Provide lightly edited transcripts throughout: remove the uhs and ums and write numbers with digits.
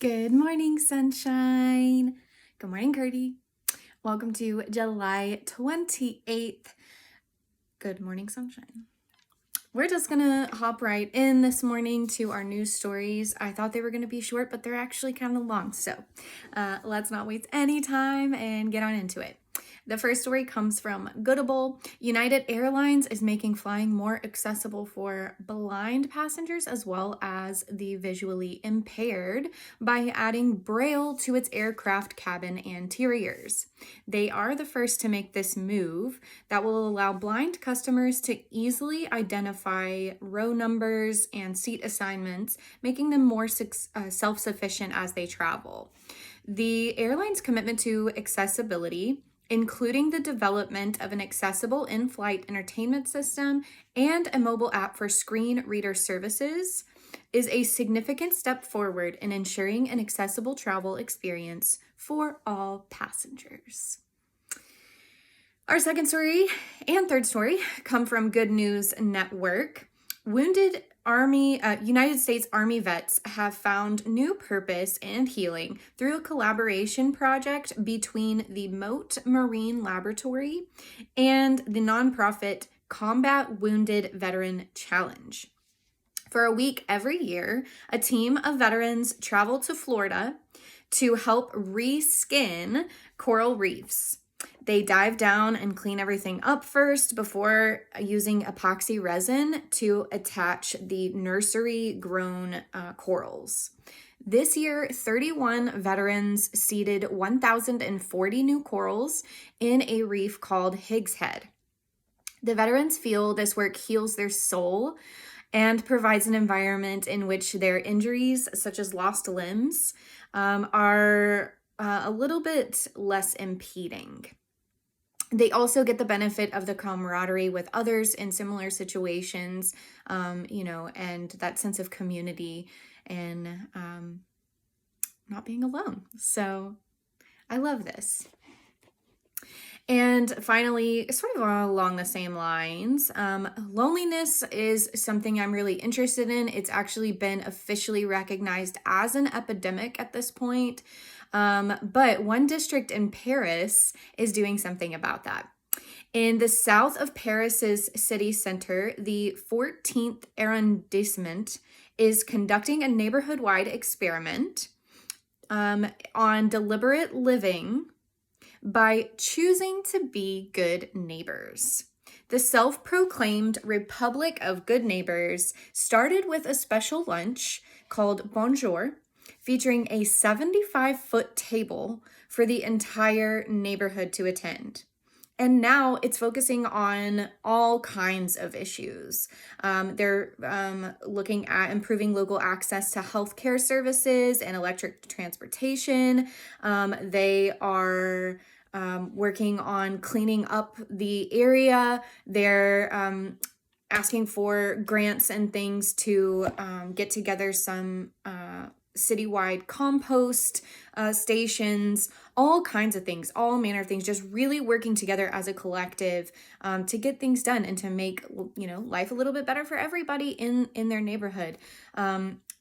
Good morning, sunshine. Good morning, Curdy. Welcome to July 28th. Good morning, sunshine. We're just gonna hop right in this morning to our news stories. I thought they were gonna be short, but they're actually kind of long. So let's not waste any time and get on into it. The first story comes from Goodable. United Airlines is making flying more accessible for blind passengers as well as the visually impaired by adding Braille to its aircraft cabin interiors. They are the first to make this move that will allow blind customers to easily identify row numbers and seat assignments, making them more self-sufficient as they travel. The airline's commitment to accessibility, including the development of an accessible in-flight entertainment system and a mobile app for screen reader services, is a significant step forward in ensuring an accessible travel experience for all passengers. Our second story and third story come from Good News Network. Wounded United States Army vets have found new purpose and healing through a collaboration project between the Mote Marine Laboratory and the nonprofit Combat Wounded Veteran Challenge. For a week every year, a team of veterans travel to Florida to help reskin coral reefs. They dive down and clean everything up first before using epoxy resin to attach the nursery-grown corals. This year, 31 veterans seeded 1,040 new corals in a reef called Higgs Head. The veterans feel this work heals their soul and provides an environment in which their injuries, such as lost limbs, are a little bit less impeding. They also get the benefit of the camaraderie with others in similar situations, and that sense of community and not being alone. So I love this. And finally, sort of along the same lines, loneliness is something I'm really interested in. It's actually been officially recognized as an epidemic at this point. But one district in Paris is doing something about that. In the south of Paris's city center, the 14th arrondissement is conducting a neighborhood-wide experiment on deliberate living by choosing to be good neighbors. The self-proclaimed Republic of Good Neighbors started with a special lunch called Bonjour, featuring a 75-foot table for the entire neighborhood to attend. And now it's focusing on all kinds of issues. They're looking at improving local access to healthcare services and electric transportation. They are working on cleaning up the area. They're asking for grants and things to get together some citywide compost stations, all kinds of things, all manner of things, just really working together as a collective to get things done and to make, life a little bit better for everybody in their neighborhood.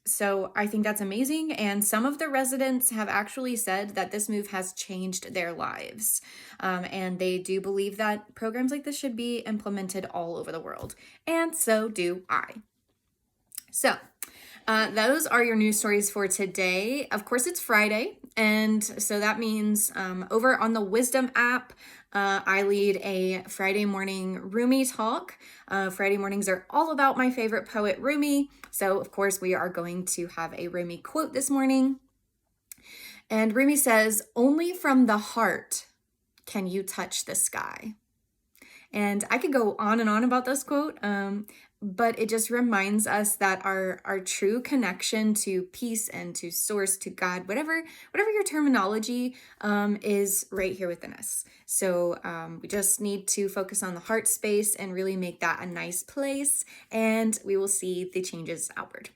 So I think that's amazing. And some of the residents have actually said that this move has changed their lives. And they do believe that programs like this should be implemented all over the world. And so do I. So those are your news stories for today. Of course, it's Friday, and so that means over on the Wisdom app, I lead a Friday morning Rumi talk. Friday mornings are all about my favorite poet, Rumi. So, of course, we are going to have a Rumi quote this morning. And Rumi says, "Only from the heart can you touch the sky." And I could go on and on about this quote, but it just reminds us that our true connection to peace and to source, to God, whatever your terminology is, right here within us. So we just need to focus on the heart space and really make that a nice place, and we will see the changes outward.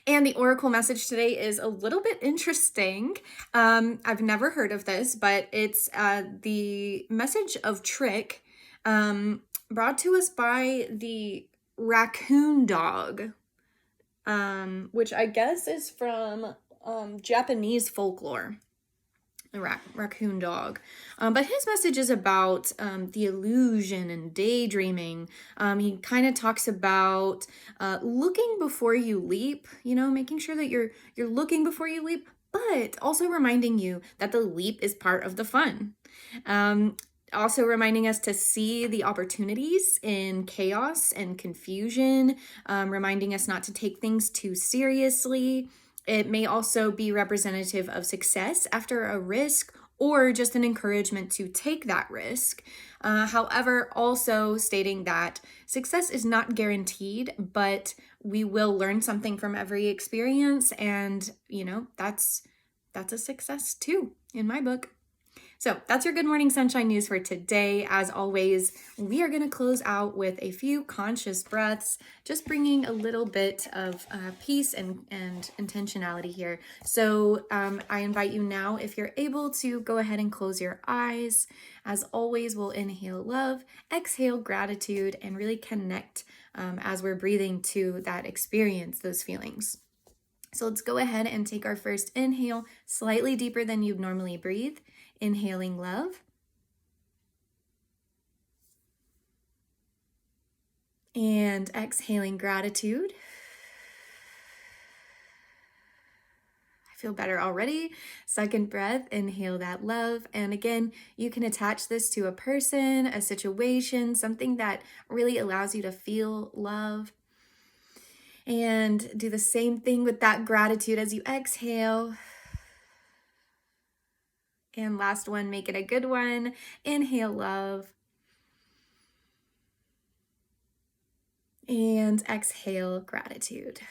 And the oracle message today is a little bit interesting. I've never heard of this, but it's the message of trick brought to us by the raccoon dog, which I guess is from Japanese folklore, the raccoon dog. But his message is about the illusion and daydreaming. He kind of talks about looking before you leap, making sure that you're looking before you leap, but also reminding you that the leap is part of the fun. Also reminding us to see the opportunities in chaos and confusion, reminding us not to take things too seriously. It may also be representative of success after a risk or just an encouragement to take that risk. However, also stating that success is not guaranteed, but we will learn something from every experience. And, that's a success too, in my book. So that's your Good Morning Sunshine news for today. As always, we are going to close out with a few conscious breaths, just bringing a little bit of peace and intentionality here. So I invite you now, if you're able, to go ahead and close your eyes. As always, we'll inhale love, exhale gratitude, and really connect as we're breathing to that experience, those feelings. So let's go ahead and take our first inhale, slightly deeper than you'd normally breathe. Inhaling love. And exhaling gratitude. I feel better already. Second breath, inhale that love. And again, you can attach this to a person, a situation, something that really allows you to feel love. And do the same thing with that gratitude as you exhale. And last one, make it a good one. Inhale love. And exhale gratitude.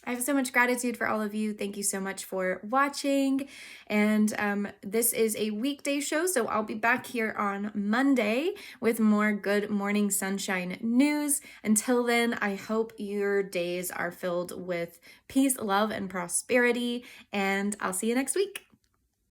I have so much gratitude for all of you. Thank you so much for watching. And this is a weekday show, so I'll be back here on Monday with more Good Morning Sunshine news. Until then, I hope your days are filled with peace, love, and prosperity, and I'll see you next week.